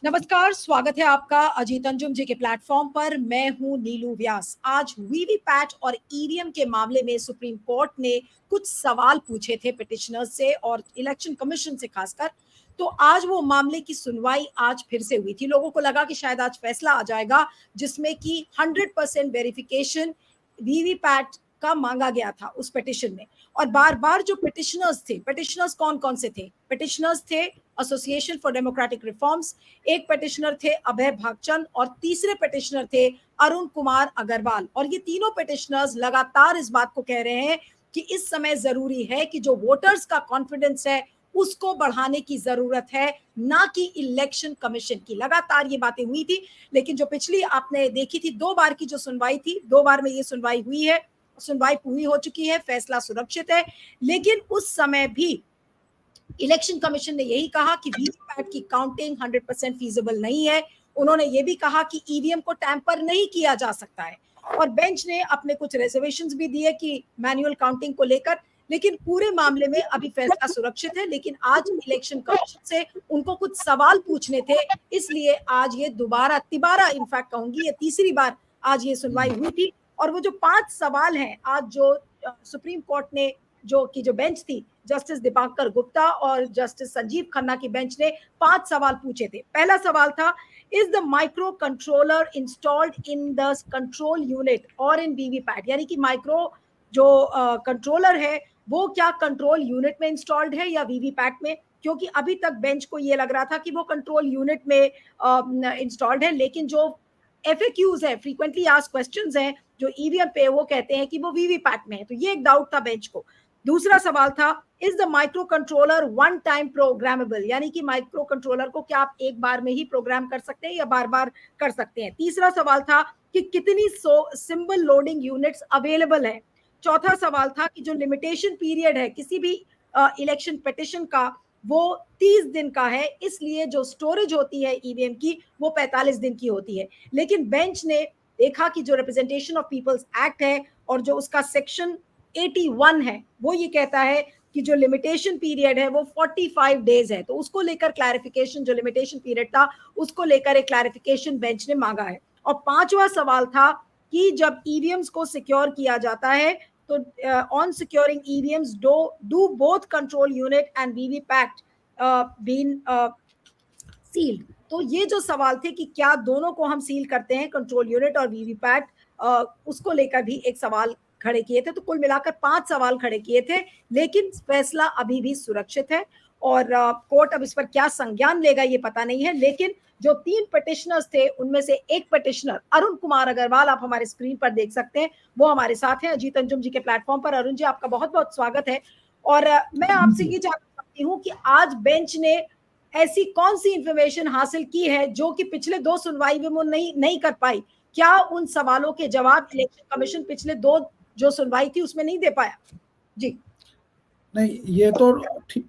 नमस्कार, स्वागत है आपका अजीत अंजुम जी के प्लेटफॉर्म पर। मैं हूं नीलू व्यास। आज वीवीपैट और ईवीएम के मामले में सुप्रीम कोर्ट ने कुछ सवाल पूछे थे पिटिशनर्स से और इलेक्शन कमीशन से खासकर। तो आज वो मामले की सुनवाई आज फिर से हुई थी। लोगों को लगा कि शायद आज फैसला आ जाएगा जिसमें कि 100% वेरिफिकेशन वीवीपैट का मांगा गया था उस पिटिशन में। और बार बार जो पिटिशनर्स कौन कौन से थे? पिटिशनर्स थे एसोसिएशन फॉर डेमोक्रेटिक रिफॉर्म्स, एक पिटिशनर थे अभय भागचंद और तीसरे पिटिशनर थे अरुण कुमार अग्रवाल। और ये तीनों पिटिशनर्स लगातार इस बात को कह रहे हैं कि इस समय जरूरी है कि जो वोटर्स का कॉन्फिडेंस है उसको बढ़ाने की जरूरत है, ना कि इलेक्शन कमीशन की। लगातार ये बातें हुई थी, लेकिन जो पिछली आपने देखी थी 2 बार की जो सुनवाई थी, 2 बार में ये सुनवाई हुई है, सुनवाई पूरी हो चुकी है, फैसला सुरक्षित है। लेकिन उस समय भी इलेक्शन कमीशन ने यही कहा कि वीवीपैट की काउंटिंग 100% फीजिबल नहीं है। उन्होंने ये भी कहा कि ईवीएम को टैंपर नहीं किया जा सकता है। और बेंच ने अपने कुछ रिजर्वेशंस भी दिए कि मैनुअल काउंटिंग को लेकर। लेकिन पूरे मामले में अभी फैसला सुरक्षित है। लेकिन आज इलेक्शन कमीशन से उनको कुछ सवाल पूछने थे, इसलिए आज ये दोबारा तिबारा इनफैक्ट कहूंगी, ये तीसरी बार आज ये सुनवाई हुई थी। और वो जो 5 सवाल हैं आज जो सुप्रीम कोर्ट ने जो बेंच थी, जस्टिस दीपांकर गुप्ता और जस्टिस संजीव खन्ना की बेंच ने 5 सवाल पूछे थे। पहला सवाल था, is the micro controller installed in the control unit और इन वीवीपैट? यानी कि माइक्रो जो कंट्रोलर है वो क्या कंट्रोल यूनिट में इंस्टॉल्ड है या वीवीपैट में? क्योंकि अभी तक बेंच को ये लग रहा था कि वो कंट्रोल यूनिट में इंस्टॉल्ड है, लेकिन जो एफएक्यूज है, फ्रीक्वेंटली आस्क्ड क्वेश्चंस हैं जो ईवीएम पे, वो कहते हैं कि वो वीवीपैट में है। तो ये एक डाउट था बेंच को। दूसरा सवाल था, is the micro controller one time programmable? यानी कि माइक्रो कंट्रोलर को क्या आप एक बार में ही प्रोग्राम कर सकते हैं या बार बार कर सकते हैं? तीसरा सवाल था कि कितनी सिंबल लोडिंग यूनिट्स अवेलेबल है? चौथा सवाल था कि जो लिमिटेशन पीरियड है किसी भी इलेक्शन पिटिशन का, वो 30 दिन का है, इसलिए जो स्टोरेज होती है ईवीएम की वो 45 दिन की होती है। लेकिन बेंच ने देखा कि जो रिप्रेजेंटेशन ऑफ पीपल्स एक्ट है और जो उसका सेक्शन 81 है, वो ये कहता है कि जो लिमिटेशन पीरियड है वो 45 डेज है। तो उसको लेकर क्लैरिफिकेशन, जो लिमिटेशन पीरियड था उसको लेकर एक क्लैरिफिकेशन बेंच ने मांगा है। और पांचवा सवाल था कि जब ईवीएम्स को सिक्योर किया जाता है तो on securing EVMs do both control unit and VVPAT been sealed? तो ये जो सवाल थे कि क्या दोनों को हम सील करते हैं, कंट्रोल यूनिट और वीवीपैट, उसको लेकर भी एक सवाल खड़े किए थे। तो कुल मिलाकर 5 सवाल खड़े किए थे, लेकिन फैसला अभी भी सुरक्षित है। और कोर्ट अब इस पर क्या संज्ञान लेगा ये पता नहीं है। लेकिन जो 3 पिटिशनर्स थे उनमें से एक पिटिशनर अरुण कुमार अग्रवाल, आप हमारे स्क्रीन पर देख सकते हैं, वो हमारे साथ हैं अजीत अंजुम जी के प्लेटफॉर्म पर। अरुण जी, आपका बहुत बहुत स्वागत है। और मैं आपसे ये जानना चाहती हूँ कि आज बेंच ने ऐसी कौन सी इंफॉर्मेशन हासिल की है जो कि पिछले 2 सुनवाई में वो नहीं कर पाई? क्या उन सवालों के जवाब इलेक्शन कमीशन पिछले 2 जो सुनवाई थी उसमें नहीं दे पाया? जी नहीं, ये तो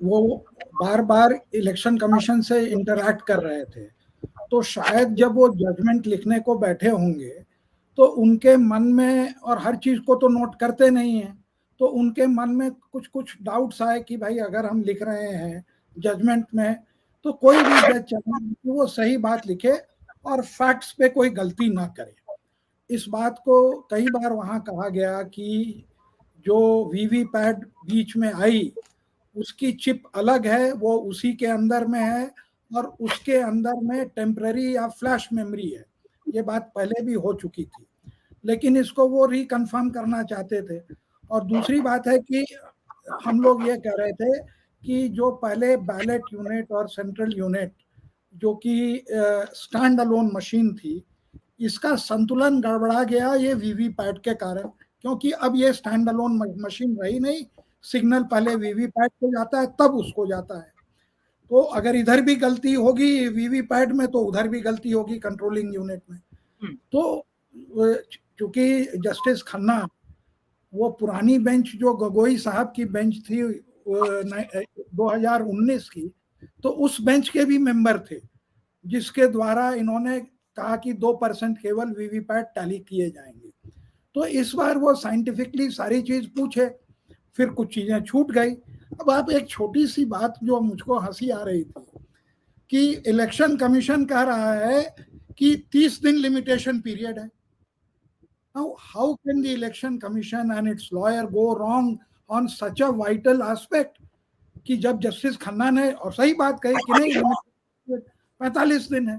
वो बार बार इलेक्शन कमीशन से इंटरैक्ट कर रहे थे, तो शायद जब वो जजमेंट लिखने को बैठे होंगे तो उनके मन में, और हर चीज को तो नोट करते नहीं है, तो उनके मन में कुछ कुछ डाउट्स आए कि भाई अगर हम लिख रहे हैं जजमेंट में तो कोई भी जज चाहे कि वो सही बात लिखे और फैक्ट्स पे कोई गलती ना करे। इस बात को कई बार वहां कहा गया कि जो वीवीपैट बीच में आई उसकी चिप अलग है, वो उसी के अंदर में है और उसके अंदर में टेम्पररी या फ्लैश मेमोरी है। ये बात पहले भी हो चुकी थी, लेकिन इसको वो रिकन्फर्म करना चाहते थे। और दूसरी बात है कि हम लोग ये कह रहे थे कि जो पहले बैलेट यूनिट और सेंट्रल यूनिट जो कि स्टैंड अलोन मशीन थी, इसका संतुलन गड़बड़ा गया ये वीवीपैट के कारण, क्योंकि अब ये स्टैंड अलोन मशीन रही नहीं। सिग्नल पहले वीवीपैट को जाता है तब उसको जाता है, तो अगर इधर भी गलती होगी वीवीपैट में तो उधर भी गलती होगी कंट्रोलिंग यूनिट में। तो चूंकि जस्टिस खन्ना वो पुरानी बेंच जो गगोई साहब की बेंच थी 2019 की, तो उस बेंच के भी मेंबर थे, जिसके द्वारा इन्होंने कहा कि 2% केवल वीवीपैट टैली किए जाएंगे। तो इस बार वो साइंटिफिकली सारी चीज पूछे, फिर कुछ चीजें छूट गई। अब आप एक छोटी सी बात जो मुझको हंसी आ रही थी कि इलेक्शन कमीशन कह रहा है कि 30 दिन लिमिटेशन पीरियड है. Now, how can the election commission and its lawyer go wrong on such a vital aspect? कि जब जस्टिस खन्ना ने और सही बात कही कि नहीं, लिमिटेशन 45 दिन है.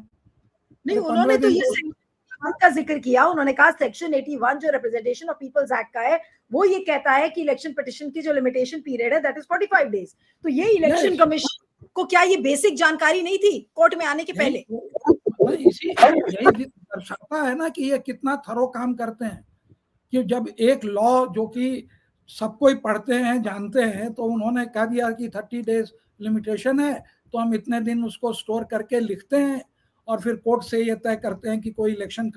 नहीं, तो उन्होंने 15 तो दिन ये का जिक्र किया. उन्होंने कहा सेक्शन 81 जो रिप्रेजेंटेशन ऑफ पीपल्स एक्ट का है वो ये कहता है कि इलेक्शन पिटिशन की जो लिमिटेशन पीरियड है दैट इज 45 डेज. तो ये इलेक्शन कमीशन को क्या ये बेसिक जानकारी नहीं थी कोर्ट में आने के पहले? इसी यही दर्शाता है ना कि ये कितना थरो काम करते हैं. कि जब एक लॉ जो कि सब कोई पढ़ते हैं जानते हैं, तो उन्होंने कह दिया कि 30 डेज लिमिटेशन है, तो हम इतने दिन उसको स्टोर करके लिखते हैं और फिर कोर्ट से ये तय करते हैं कि कोई इलेक्शन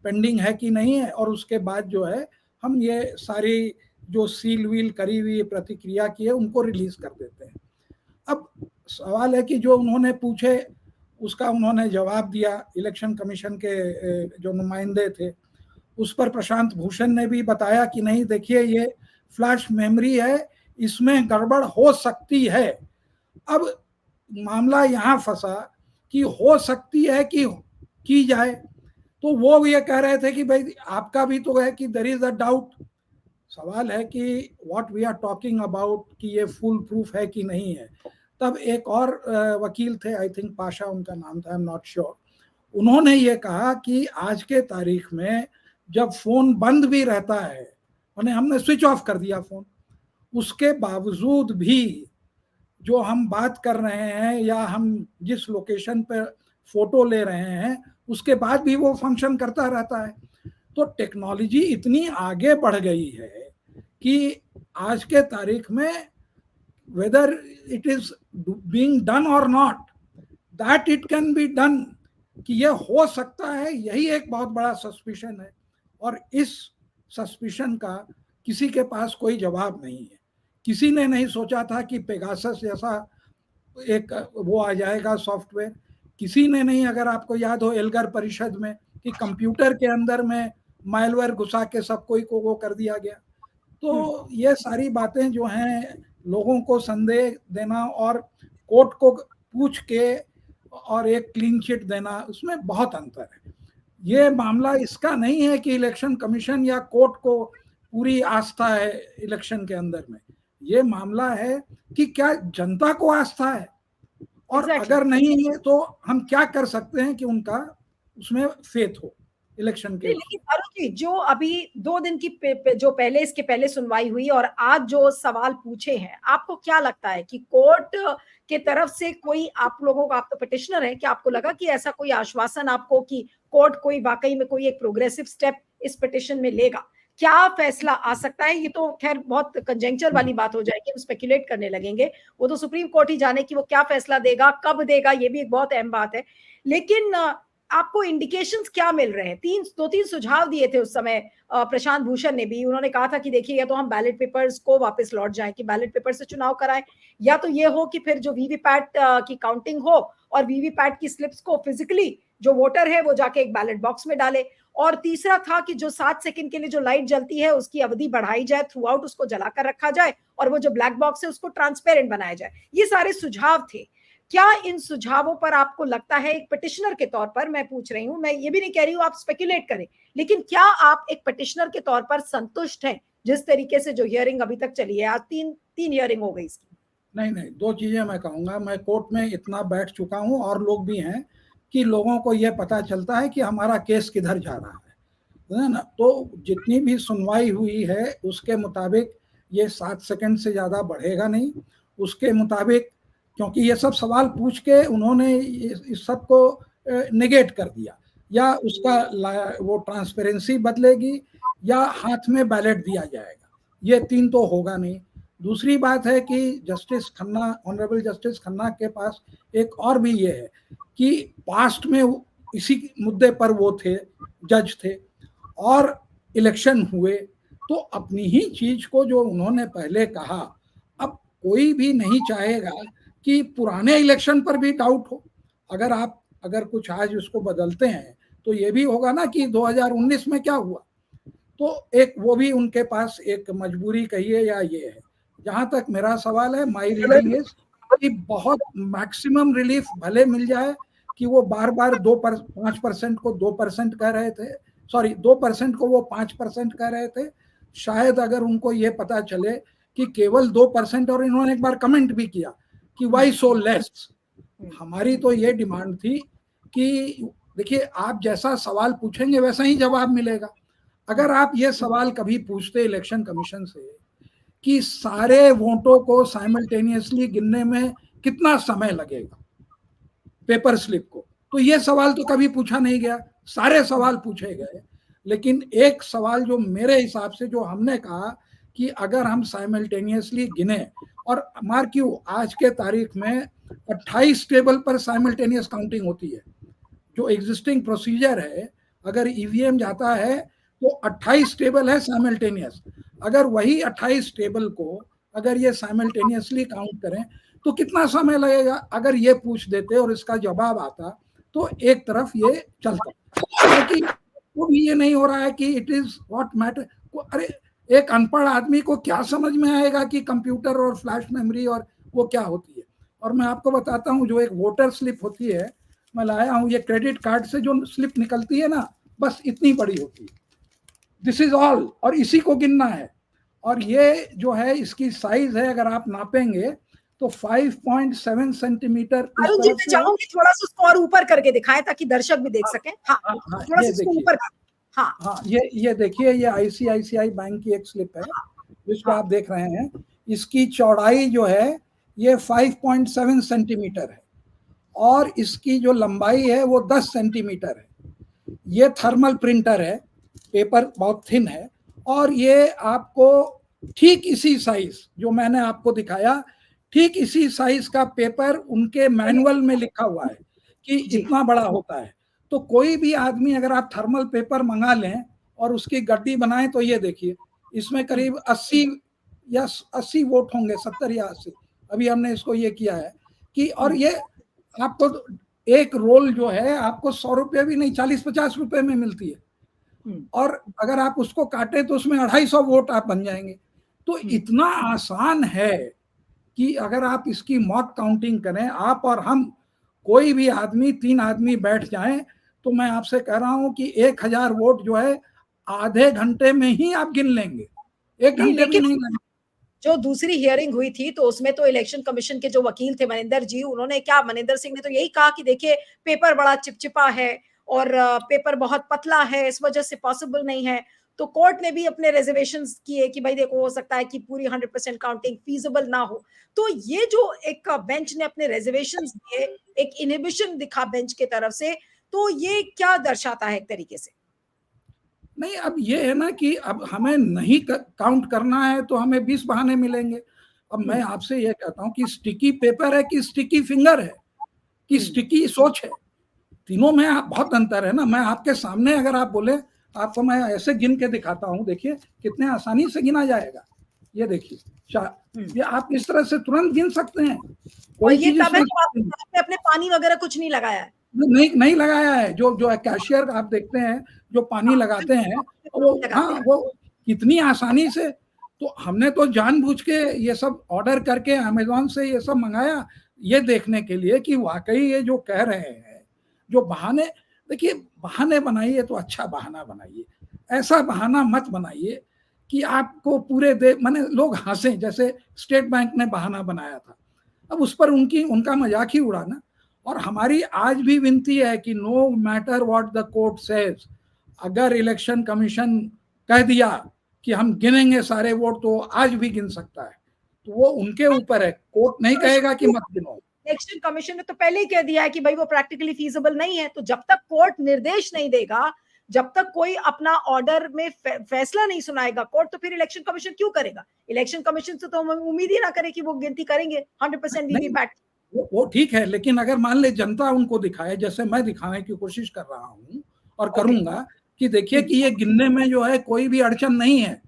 पेंडिंग है कि नहीं है, और उसके बाद जो है हम ये सारी जो सील वील करी हुई प्रतिक्रिया की है उनको रिलीज कर देते हैं. अब सवाल है कि जो उन्होंने पूछे उसका उन्होंने जवाब दिया. इलेक्शन कमीशन के जो नुमाइंदे थे उस पर प्रशांत भूषण ने भी बताया कि नहीं, देखिए ये फ्लैश मेमोरी है, इसमें गड़बड़ हो सकती है. अब मामला यहाँ फंसा कि हो सकती है कि की जाए, तो वो ये कह रहे थे कि भाई आपका भी तो है कि देयर इज अ डाउट. सवाल है कि what we are talking about, कि ये फुल प्रूफ है कि नहीं है. तब एक और वकील थे, आई थिंक पाशा उनका नाम था, आई एम नॉट श्योर, उन्होंने ये कहा कि आज के तारीख में जब फोन बंद भी रहता है, उन्हें हमने स्विच ऑफ कर दिया फोन, उसके बावजूद भी जो हम बात कर रहे हैं या हम जिस लोकेशन पर फोटो ले रहे हैं उसके बाद भी वो फंक्शन करता रहता है. तो टेक्नोलॉजी इतनी आगे बढ़ गई है कि आज के तारीख में whether it is being done और not, that it can be done, कि ये हो सकता है, यही एक बहुत बड़ा सस्पिशन है. और इस सस्पिशन का किसी के पास कोई जवाब नहीं है. किसी ने नहीं सोचा था कि पेगासस जैसा एक वो आ जाएगा सॉफ्टवेयर. किसी ने नहीं, अगर आपको याद हो एल्गर परिषद में, कि कंप्यूटर के अंदर में मालवेयर घुसा के सब कोई को वो कर दिया गया. तो ये सारी बातें जो हैं लोगों को संदेह देना और कोर्ट को पूछ के और एक क्लीन चिट देना, उसमें बहुत अंतर है. ये मामला इसका नहीं है कि इलेक्शन कमीशन या कोर्ट को पूरी आस्था है इलेक्शन के अंदर में. ये मामला है कि क्या जनता को आस्था है, और अगर नहीं है तो हम क्या कर सकते हैं कि उनका उसमें फेथ हो इलेक्शन के. लेकिन अरुण जी, जो अभी 2 दिन की जो पहले इसके पहले सुनवाई हुई और आज जो सवाल पूछे हैं, आपको क्या लगता है कि कोर्ट के तरफ से कोई, आप लोगों को, आप तो पिटिशनर हैं, क्या आपको लगा कि ऐसा कोई आश्वासन आपको कि कोर्ट कोई वाकई में कोई एक प्रोग्रेसिव स्टेप इस पिटिशन में लेगा? क्या फैसला आ सकता है? ये तो खैर बहुत कंजेंचर वाली बात हो जाएगी, हम स्पेकुलेट करने लगेंगे. वो तो सुप्रीम कोर्ट ही जाने कि वो क्या फैसला देगा, कब देगा, ये भी एक बहुत अहम बात है. लेकिन आपको इंडिकेशंस क्या मिल रहे हैं? 2-3 सुझाव दिए थे उस समय प्रशांत भूषण ने भी. उन्होंने कहा था कि देखिए, या तो हम बैलेट पेपर्स को वापस लौट जाएं, कि बैलेट पेपर से चुनाव कराएं, या तो ये हो कि फिर जो वीवीपैट की काउंटिंग हो और वीवीपैट की स्लिप्स को फिजिकली जो वोटर है वो जाके एक बैलेट बॉक्स में डाले, और तीसरा था कि जो 7 सेकंड के लिए जो लाइट जलती है उसकी अवधि बढ़ाई जाए, थ्रू आउट उसको जलाकर रखा जाए, और वो जो ब्लैक बॉक्स है उसको ट्रांसपेरेंट बनाया जाए. ये सारे सुझाव थे. क्या इन सुझावों पर आपको लगता है, एक पिटिशनर के तौर पर मैं पूछ रही हूं, मैं ये भी नहीं कह रही हूं आप स्पेकुलेट करें, लेकिन क्या आप एक पिटिशनर के तौर पर संतुष्ट हैं जिस तरीके से जो हियरिंग अभी तक चली है? आज तीन हियरिंग हो गई इसकी. नहीं, 2 चीजें मैं कहूंगा. मैं कोर्ट में इतना बैठ चुका हूं और लोग भी हैं कि लोगों को यह पता चलता है कि हमारा केस किधर जा रहा है ना. तो जितनी भी सुनवाई हुई है उसके मुताबिक ये 7 सेकंड से ज्यादा बढ़ेगा नहीं. उसके मुताबिक, क्योंकि ये सब सवाल पूछ के उन्होंने इस सब को नेगेट कर दिया, या उसका वो ट्रांसपेरेंसी बदलेगी या हाथ में बैलेट दिया जाएगा, ये 3 तो होगा नहीं. दूसरी बात है कि Justice Khanna, honourable justice Khanna के पास एक और भी ये है कि पास्ट में इसी मुद्दे पर वो थे, जज थे, और इलेक्शन हुए, तो अपनी ही चीज को जो उन्होंने पहले कहा, अब कोई भी नहीं चाहेगा कि पुराने इलेक्शन पर भी डाउट हो. अगर कुछ आज उसको बदलते हैं तो ये भी होगा ना कि 2019 में क्या हुआ. तो एक वो भी उनके पास एक मजबूरी कहिए या ये है. जहां तक मेरा सवाल है, माई रीडिंग इज कि बहुत मैक्सिमम रिलीफ भले मिल जाए कि वो बार बार 5% को 2% कह रहे थे, सॉरी 2% को वो 5% कह रहे थे। शायद अगर उनको ये पता चले कि केवल 2%, और इन्होंने एक बार कमेंट भी किया कि वाई सो लेस। हमारी तो ये डिमांड थी कि देखिए, आप जैसा सवाल पूछेंगे वैसा ही जवाब मिलेगा। अगर आप ये सवाल कभी पूछते इलेक्शन कमीशन से कि सारे वोटों को साइमल्टेनियसली गिनने में कितना समय लगेगा पेपर स्लिप को, तो ये सवाल तो कभी पूछा नहीं गया, सारे सवाल पूछे गए। लेकिन एक सवाल जो मेरे हिसाब से जो हमने कहा कि अगर हम साइमल्टेनियसली गिने, और मार्क यू, आज के तारीख में 28 टेबल पर साइमल्टेनियस काउंटिंग होती है। जो एग्जिस्टिंग प्रोसीजर है, अगर ईवीएम जाता है तो 28 टेबल है साइमल्टेनियस। अगर वही 28 टेबल को अगर ये साइमल्टेनियसली काउंट करें तो कितना समय लगेगा? अगर ये पूछ देते और इसका जवाब आता तो एक तरफ ये चलता, क्योंकि वो भी ये नहीं हो रहा है कि इट इज व्हाट मैटर। अरे एक अनपढ़ आदमी को क्या समझ में आएगा कि कंप्यूटर और फ्लैश मेमोरी और वो क्या होती है। और मैं आपको बताता हूँ, जो एक वोटर स्लिप होती है, मैं लाया हूँ, ये क्रेडिट कार्ड से जो स्लिप निकलती है ना, बस इतनी बड़ी होती है, दिस इज ऑल, और इसी को गिनना है। और ये जो है इसकी साइज है, अगर आप नापेंगे तो 5.7 सेंटीमीटर इस अरुण जी, तरफ मैं से। चाहूंगी थोड़ा सा उसको और ऊपर करके दिखाएं ताकि दर्शक भी देख सकें। हाँ, थोड़ा सा इसको ऊपर कर। हाँ हाँ, ये देखिए, ये आईसीआईसीआई बैंक की एक स्लिप है जिसको आप देख रहे हैं। इसकी चौड़ाई जो है ये 5.7 सेंटीमीटर है, और इसकी जो लंबाई है वो 10 सेंटीमीटर है। ये थर्मल प्रिंटर है, पेपर बहुत थिन है, और ये आपको ठीक इसी साइज जो मैंने आपको दिखाया, ठीक इसी साइज का पेपर उनके मैनुअल में लिखा हुआ है कि इतना बड़ा होता है। तो कोई भी आदमी, अगर आप थर्मल पेपर मंगा लें और उसकी गड्डी बनाएं, तो ये देखिए, इसमें करीब 80 वोट होंगे, 70 या 80। अभी हमने इसको ये किया है कि, और ये आपको एक रोल जो है आपको 100 रुपये भी नहीं, 40-50 रुपए में मिलती है, और अगर आप उसको काटे तो उसमें 250 वोट आप बन जाएंगे। तो इतना आसान है कि अगर आप इसकी मॉक काउंटिंग करें, आप और हम, कोई भी आदमी, 3 आदमी बैठ जाएं, तो मैं आपसे कह रहा हूं कि 1000 वोट जो है आधे घंटे में ही आप गिन लेंगे, 1 घंटे भी नहीं लगेगा। जो दूसरी हियरिंग हुई थी तो उसमें तो इलेक्शन कमीशन के जो वकील थे मनिंदर जी, उन्होंने क्या, मनिंदर सिंह ने तो यही कहा कि देखिए पेपर बड़ा चिपचिपा है और पेपर बहुत पतला है, इस वजह से पॉसिबल नहीं है। तो कोर्ट ने भी अपने रिजर्वेशंस किए कि भाई देखो, हो सकता है कि पूरी 100% काउंटिंग फीजिबल ना हो। तो ये जो एक बेंच ने अपने रिजर्वेशंस दिए, एक इनहिबिशन दिखा बेंच की तरफ से, तो ये क्या दर्शाता है एक तरीके से? नहीं, अब ये है ना कि अब हमें नहीं काउंट करना है तो हमें 20 बहाने मिलेंगे। अब मैं आपसे ये कहता हूँ कि स्टिकी पेपर है कि स्टिकी फिंगर है कि स्टिकी सोच है, तीनों में बहुत अंतर है ना। मैं आपके सामने, अगर आप बोले, आपको मैं ऐसे गिन के दिखाता हूँ, देखिए कितने आसानी से गिना जाएगा। ये देखिए, ये आप इस तरह से तुरंत गिन सकते हैं। कोई चीज आपने अपने पानी वगैरह कुछ नहीं लगाया है? नहीं लगाया है। जो कैशियर आप देखते हैं जो पानी लगाते हैं, वो, हाँ, वो कितनी आसानी से। तो हमने तो जानबूझ के ये सब ऑर्डर करके अमेज़न से ये सब मंगाया, ये देखने के लिए कि वाकई ये जो कह रहे हैं, जो बहाने, देखिए बहाने बनाइए तो अच्छा बहाना बनाइए, ऐसा बहाना मत बनाइए कि आपको पूरे माने लोग हंसे। जैसे स्टेट बैंक ने बहाना बनाया था, अब उस पर उनका मजाक ही उड़ाना। और हमारी आज भी विनती है कि no matter what the court says, अगर इलेक्शन कमीशन कह दिया कि हम गिनेंगे सारे वोट, तो आज भी गिन सकता है, तो वो उनके ऊपर है, कोर्ट नहीं कहेगा कि मत गिनो। इलेक्शन कमीशन ने तो पहले ही कह दिया है कि भाई वो प्रैक्टिकली फीजिबल नहीं है। तो जब तक कोर्ट निर्देश नहीं देगा, जब तक कोई अपना ऑर्डर में फैसला नहीं सुनाएगा कोर्ट, तो फिर इलेक्शन कमीशन क्यों करेगा? इलेक्शन कमिशन से तो हम उम्मीद ही ना करें कि वो गिनती करेंगे 100% वीवीपैट। वो ठीक है, लेकिन अगर मान ले जनता उनको दिखाए, जैसे मैं दिखाने की कोशिश कर रहा हूँ और करूंगा, कि देखिए कि ये गिनने में जो है कोई भी अड़चन नहीं है,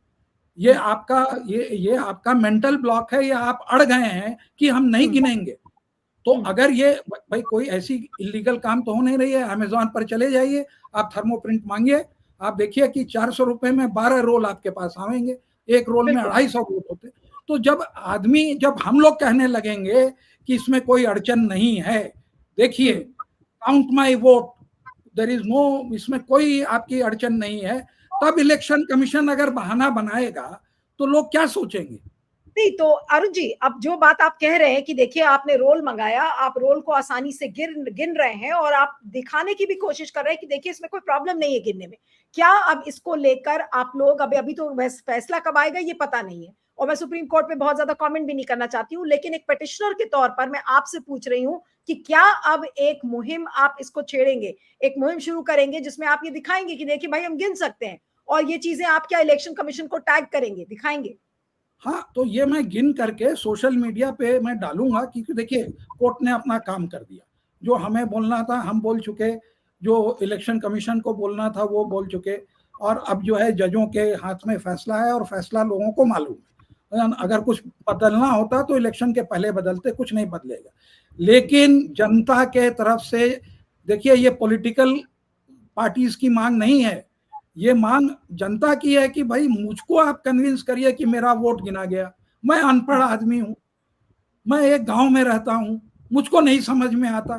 ये आपका मेंटल ब्लॉक है, या आप अड़ गए हैं कि हम नहीं गिनेंगे। तो अगर ये भाई कोई ऐसी इलीगल काम तो हो नहीं रही है, अमेज़न पर चले जाइए, आप थर्मोप्रिंट मांगिए, आप देखिए कि 400 रुपए में 12 रोल आपके पास आएंगे, एक रोल में 250 वोट होते। तो जब हम लोग कहने लगेंगे कि इसमें कोई अड़चन नहीं है, देखिए count my vote, there is no, इसमें कोई आपकी अड़चन नहीं है, तब इलेक्शन कमीशन अगर बहाना बनाएगा तो लोग क्या सोचेंगे? नहीं तो अरुण जी, अब जो बात आप कह रहे हैं कि देखिए आपने रोल मंगाया, आप रोल को आसानी से गिन रहे हैं और आप दिखाने की भी कोशिश कर रहे हैं कि देखिए इसमें कोई प्रॉब्लम नहीं है गिनने में। क्या अब इसको लेकर आप लोग, अभी अभी तो फैसला कब आएगा ये पता नहीं है, और मैं सुप्रीम कोर्ट में बहुत ज्यादा कमेंट भी नहीं करना चाहती हूँ, लेकिन एक पिटिशनर के तौर पर मैं आपसे पूछ रही हूँ कि क्या अब एक मुहिम आप इसको छेड़ेंगे, एक मुहिम शुरू करेंगे जिसमें आप ये दिखाएंगे कि देखिए भाई हम गिन सकते हैं, और ये चीजें आप क्या इलेक्शन कमीशन को टैग करेंगे, दिखाएंगे? हाँ, तो ये मैं गिन करके सोशल मीडिया पे मैं डालूंगा, क्योंकि देखिए कोर्ट ने अपना काम कर दिया, जो हमें बोलना था हम बोल चुके, जो इलेक्शन कमीशन को बोलना था वो बोल चुके, और अब जो है जजों के हाथ में फैसला है और फैसला लोगों को मालूम है। अगर कुछ बदलना होता तो इलेक्शन के पहले बदलते, कुछ नहीं बदलेगा। लेकिन जनता के तरफ से देखिए, ये पॉलिटिकल पार्टीज की मांग नहीं है, ये मांग जनता की है कि भाई मुझको आप कन्विंस करिए कि मेरा वोट गिना गया। मैं अनपढ़ आदमी हूं, मैं एक गांव में रहता हूं, मुझको नहीं समझ में आता।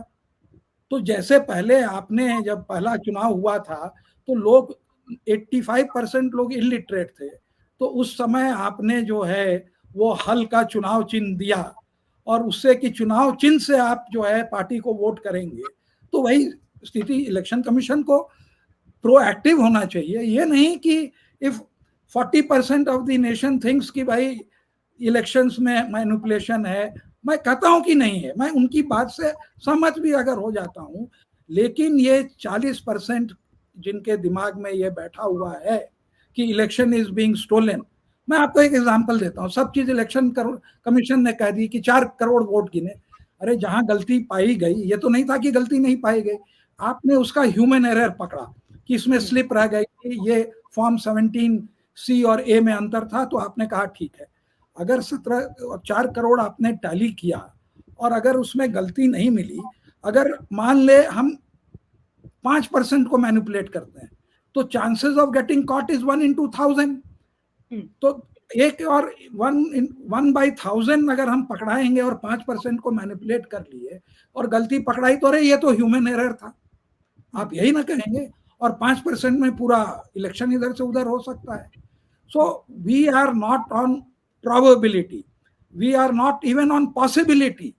तो जैसे पहले आपने जब पहला चुनाव हुआ था तो लोग 85% लोग इलिटरेट थे, तो उस समय आपने जो है वो हल का चुनाव चिन्ह दिया, और उससे कि चुनाव चिन्ह से आप जो है पार्टी को वोट करेंगे, तो वही स्थिति इलेक्शन कमीशन को प्रोएक्टिव होना चाहिए। ये नहीं कि if 40% of the nation thinks कि भाई इलेक्शंस में मैनिपुलेशन है, मैं कहता हूं कि नहीं है, मैं उनकी बात से सहमत भी अगर हो जाता हूं, लेकिन ये 40% जिनके दिमाग में ये बैठा हुआ है कि इलेक्शन इज बीइंग स्टोलन। मैं आपको एक एग्जांपल देता हूं, सब चीज इलेक्शन कमीशन ने कह दी कि 4 करोड़ वोट गिने। अरे जहां गलती पाई गई, ये तो नहीं था कि गलती नहीं पाई गई, आपने उसका ह्यूमन एरर पकड़ा कि इसमें स्लिप रह गई, ये फॉर्म 17C और ए में अंतर था, तो आपने कहा ठीक है। अगर 4 करोड़ आपने टैली किया और अगर उसमें गलती नहीं मिली, अगर मान ले हम 5% को मैनिपुलेट करते हैं, तो chances of getting caught is 1 in 1000। तो एक और 1/1000 अगर हम पकड़ाएंगे और 5% को मैनिपुलेट कर लिए और गलती पकड़ाई, तो अरे ये तो ह्यूमन एरर था, आप यही ना कहेंगे? और 5% में पूरा इलेक्शन इधर से उधर हो सकता है। So we are not on probability, we are not even on possibility.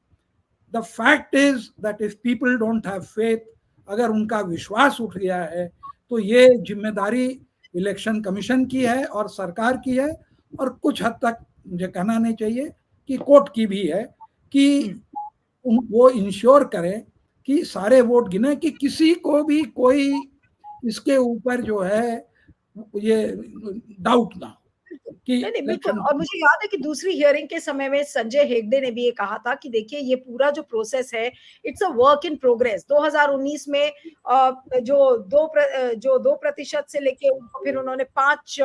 The fact is that if people don't have faith, अगर उनका विश्वास उठ गया है, तो ये जिम्मेदारी इलेक्शन कमीशन की है और सरकार की है, और कुछ हद तक मुझे कहना नहीं चाहिए कि कोर्ट की भी है, कि वो इंश्योर करें कि सारे वोट गिने, कि किसी को भी कोई इसके ऊपर जो है ये डाउट ना हो कि नहीं, नहीं, बिल्कुल। इलेक्शन। और मुझे याद है कि दूसरी हियरिंग के समय में संजय हेगड़े ने भी ये कहा था कि देखिए ये पूरा जो प्रोसेस है, it's a work in progress. 2019 में जो 2% से लेके उनको फिर उन्होंने 5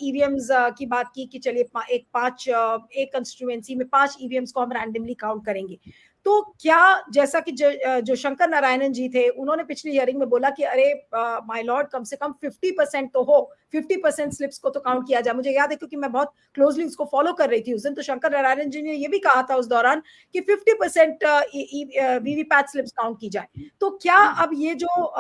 ईवीएम्स की बात की कि चलिए एक कंस्टिट्यूएंसी में 5 ईवीएम्स को हम रैंडमली काउंट करेंगे। तो क्या, जैसा कि जो शंकर नारायणन जी थे, उन्होंने पिछली हियरिंग में बोला कि अरे माय लॉर्ड, कम से कम 50% तो हो, 50% स्लिप्स को तो काउंट किया जाए। मुझे याद है क्योंकि मैं बहुत क्लोजली उसको फॉलो कर रही थी उस दिन, तो शंकर नारायणन जी ने ये भी कहा था उस दौरान कि 50% वीवीपैट स्लिप्स काउंट की जाए। तो क्या अब ये जो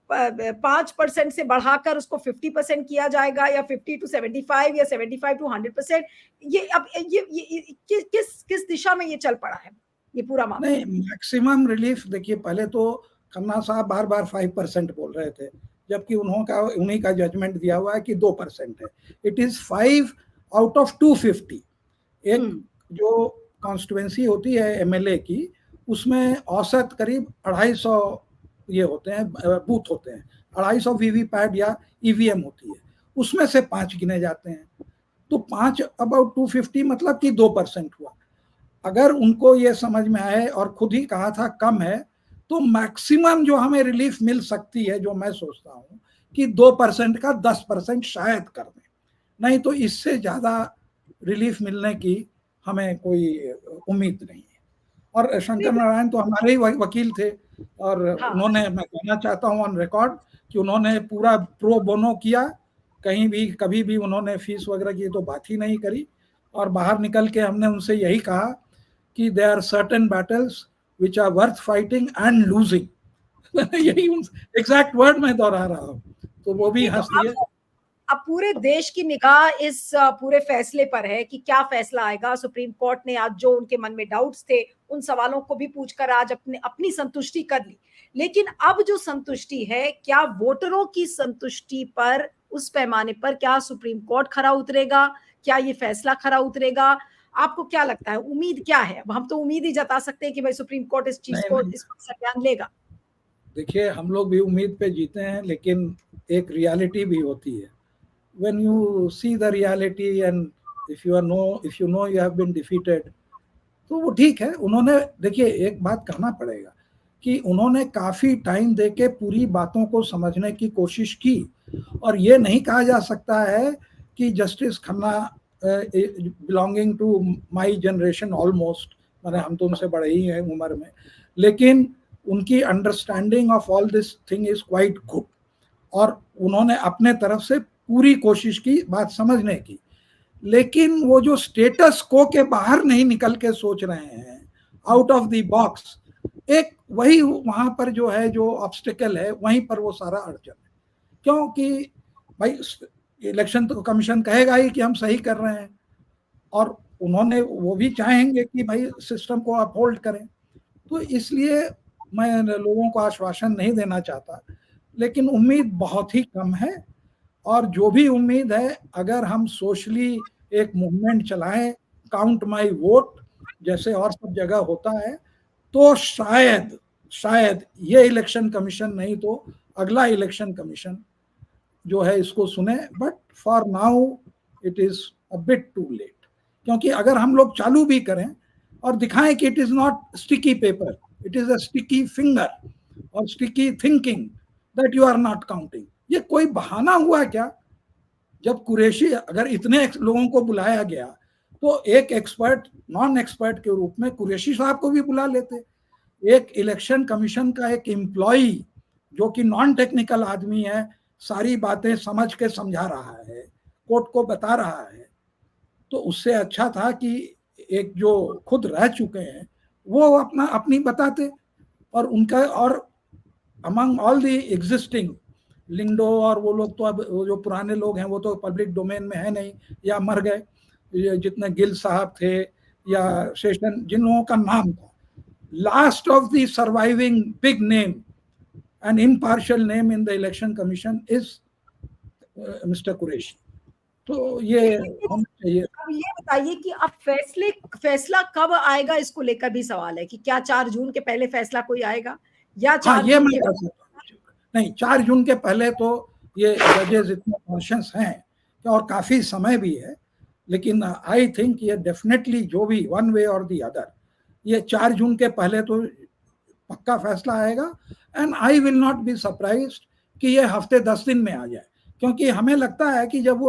5% से बढ़ाकर उसको 50% किया जाएगा, या 50 to 75, या 75 to 100%, ये अब ये किस दिशा में ये चल पड़ा है ये पूरा मामला? नहीं, मैक्सिमम रिलीफ देखिए, पहले तो खन्ना साहब बार बार 5% बोल रहे थे, जबकि उन्हीं का जजमेंट दिया हुआ है कि 2% है। It is 5 out of 250। एक जो कॉन्स्टिट्युएंसी होती है एमएलए की, उसमें औसत करीब 250 ये होते हैं, बूथ होते हैं, 250 वीवीपैट या ईवीएम होती है, उसमें से 5 गिने जाते हैं। तो 5 अबाउट 250 मतलब कि 2% हुआ। अगर उनको ये समझ में आए, और खुद ही कहा था कम है, तो मैक्सिमम जो हमें रिलीफ मिल सकती है, जो मैं सोचता हूं कि 2% का 10% शायद कर दें, नहीं तो इससे ज्यादा रिलीफ मिलने की हमें कोई उम्मीद नहीं है। और शंकर नारायण तो हमारे ही वकील थे, और उन्होंने, मैं कहना चाहता हूं ऑन रिकॉर्ड कि उन्होंने पूरा प्रो बोनो किया, कहीं भी कभी भी उन्होंने फीस वगैरह की तो बात ही नहीं करी। और बाहर निकल के हमने उनसे यही कहा कि there are certain battles which are worth fighting and losing. यही एग्जैक्ट वर्ड मैं दोहरा रहा हूँ, तो वो भी नहीं तो हंस दिए। अब पूरे देश की निगाह इस पूरे फैसले पर है कि क्या फैसला आएगा। सुप्रीम कोर्ट ने आज जो उनके मन में डाउट्स थे उन सवालों को भी पूछकर आज अपनी संतुष्टि कर ली। लेकिन अब जो संतुष्टि है, क्या वोटरों की संतुष्टि पर, उस पैमाने पर क्या सुप्रीम कोर्ट खरा उतरेगा, क्या ये फैसला खरा उतरेगा? आपको क्या लगता है, उम्मीद क्या है? अब हम तो उम्मीद ही जता सकते हैं कि भाई सुप्रीम कोर्ट इस चीज को, इस पर संज्ञान लेगा। देखिए, हम लोग भी उम्मीद पे जीते हैं, लेकिन एक रियलिटी भी होती है। when you see the reality and if you know you have been defeated, तो वो ठीक है। उन्होंने, देखिए एक बात कहना पड़ेगा कि उन्होंने काफी टाइम देके पूरी बातों को समझने की कोशिश की, और ये नहीं कहा जा सकता है कि Justice Khanna belonging to my generation almost, माने हम तो उनसे बड़े ही हैं उम्र में, लेकिन उनकी understanding of all this thing is quite good, और उन्होंने अपने तरफ से पूरी कोशिश की बात समझने की। लेकिन वो जो स्टेटस को के बाहर नहीं निकल के सोच रहे हैं, आउट ऑफ द बॉक्स, एक वही वहां पर जो है, जो ऑब्स्टिकल है, वहीं पर वो सारा अड़चन है। क्योंकि भाई इलेक्शन तो कमीशन कहेगा ही कि हम सही कर रहे हैं, और उन्होंने, वो भी चाहेंगे कि भाई सिस्टम को अपहोल्ड करें। तो इसलिए मैं लोगों को आश्वासन नहीं देना चाहता, लेकिन उम्मीद बहुत ही कम है। और जो भी उम्मीद है, अगर हम सोशली एक मूवमेंट चलाएं, काउंट माई वोट जैसे और सब जगह होता है, तो शायद ये इलेक्शन कमीशन नहीं तो अगला इलेक्शन कमीशन जो है इसको सुने। But for now it is a bit too late, क्योंकि अगर हम लोग चालू भी करें और दिखाएं कि it is not sticky paper, it is a sticky finger और sticky thinking that you are not counting, ये कोई बहाना हुआ क्या? जब कुरैशी, अगर इतने लोगों को बुलाया गया तो एक एक्सपर्ट, नॉन एक्सपर्ट के रूप में कुरैशी साहब को भी बुला लेते। एक इलेक्शन कमीशन का एक एम्प्लॉई जो कि नॉन टेक्निकल आदमी है, सारी बातें समझ के समझा रहा है, कोर्ट को बता रहा है, तो उससे अच्छा था कि एक जो खुद रह चुके हैं वो अपनी बताते। और उनका, और अमंग ऑल द एग्जिस्टिंग लिंडो और वो लोग, तो अब वो जो पुराने लोग हैं वो तो पब्लिक डोमेन में है नहीं या मर गए, जितने गिल साहब थे या शेषन, जिन लोगों का नाम था, last of the surviving big name and impartial name in the election commission is mister Qureshi. तो ये होना चाहिए। अब ये बताइए कि अब फैसला कब आएगा, इसको लेकर भी सवाल है कि क्या 4 जून के पहले फैसला कोई आएगा या 4 ये जून मैं के कह सकता हूँ, नहीं 4 जून के पहले तो ये जजेस इतने कॉन्शियस हैं और काफी समय भी है, लेकिन आई थिंक ये डेफिनेटली जो भी वन वे और दी अदर, ये 4 जून के पहले तो पक्का फैसला आएगा। And I will not be surprised कि ये हफ्ते 10 दिन में आ जाए, क्योंकि हमें लगता है कि जब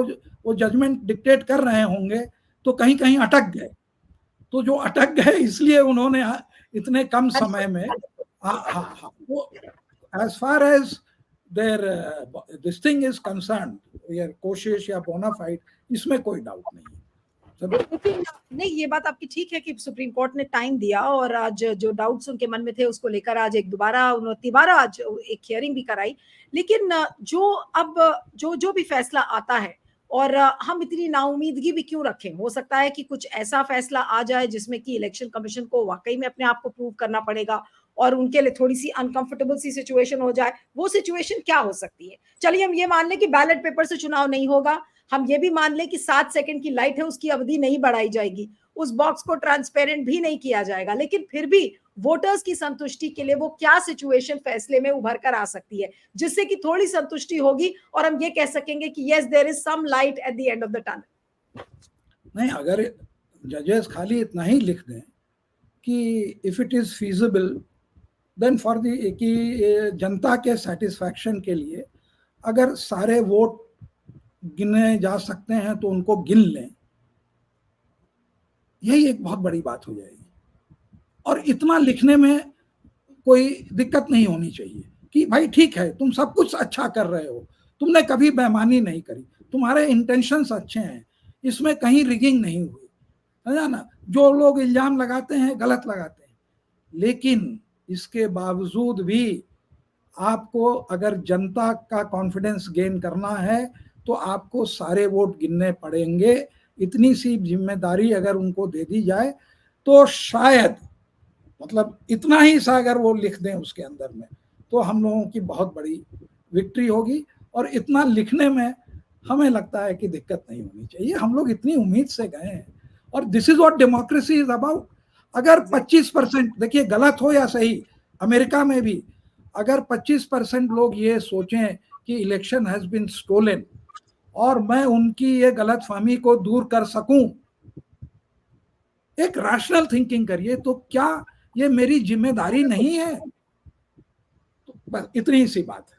वो जजमेंट डिक्टेट कर रहे होंगे तो कहीं कहीं अटक गए, तो जो अटक गए इसलिए उन्होंने इतने कम समय में, हाँ वो, as far as their this thing is concerned, ये कोशिश या बोनाफाइड, इसमें कोई डाउट नहीं है। लेकिन नहीं, ये बात आपकी ठीक है कि सुप्रीम कोर्ट ने टाइम दिया और आज जो डाउट्स उनके मन में थे उसको लेकर आज एक दोबारा उन्होंने तिबारा आज एक हियरिंग भी कराई। लेकिन जो अब जो भी फैसला आता है, और हम इतनी नाउमीदगी भी क्यों रखें? हो सकता है कि कुछ ऐसा फैसला आ जाए जिसमें कि इलेक्शन कमीशन को वाकई में अपने आप को प्रूव करना पड़ेगा और उनके लिए थोड़ी सी अनकंफर्टेबल सी सिचुएशन हो जाए। वो सिचुएशन क्या हो सकती है? चलिए हम ये मान लें कि बैलेट पेपर से चुनाव नहीं होगा, हम ये भी मान लें कि 7 सेकंड की लाइट है उसकी अवधि नहीं बढ़ाई जाएगी, उस बॉक्स को ट्रांसपेरेंट भी नहीं किया जाएगा, लेकिन फिर भी वोटर्स की संतुष्टि के लिए वो क्या सिचुएशन फैसले में उभर कर आ सकती है जिससे कि थोड़ी संतुष्टि होगी और हम ये कह सकेंगे कि yes there is some light at the end of the tunnel. नहीं, अगर जजेस खाली इतना ही लिख दें कि if it is feasible then for the, कि जनता के सेटिस्फैक्शन के लिए अगर सारे वोट गिने जा सकते हैं तो उनको गिन लें, यही एक बहुत बड़ी बात हो जाएगी। और इतना लिखने में कोई दिक्कत नहीं होनी चाहिए कि भाई ठीक है, तुम सब कुछ अच्छा कर रहे हो, तुमने कभी बेईमानी नहीं करी, तुम्हारे इंटेंशंस अच्छे हैं, इसमें कहीं रिगिंग नहीं हुई, है ना। जो लोग इल्जाम लगाते हैं गलत लगाते हैं, लेकिन इसके बावजूद भी आपको अगर जनता का कॉन्फिडेंस गेन करना है तो आपको सारे वोट गिनने पड़ेंगे। इतनी सी जिम्मेदारी अगर उनको दे दी जाए तो शायद, मतलब इतना ही सा अगर वो लिख दें उसके अंदर में, तो हम लोगों की बहुत बड़ी विक्ट्री होगी। और इतना लिखने में हमें लगता है कि दिक्कत नहीं होनी चाहिए। हम लोग इतनी उम्मीद से गए हैं, और this is what democracy is about. अगर 25%, देखिए गलत हो या सही, अमेरिका में भी अगर 25% लोग ये सोचें कि इलेक्शन हैज बीन स्टोलन और मैं उनकी ये गलत फहमी को दूर कर सकूं, एक रैशनल थिंकिंग करिए, तो क्या ये मेरी जिम्मेदारी नहीं है? तो बस इतनी सी बात है।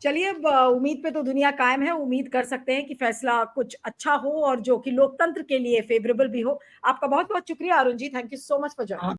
चलिए, उम्मीद पे तो दुनिया कायम है। उम्मीद कर सकते हैं कि फैसला कुछ अच्छा हो और जो कि लोकतंत्र के लिए फेवरेबल भी हो। आपका बहुत बहुत शुक्रिया Arun ji, thank you so much for joining.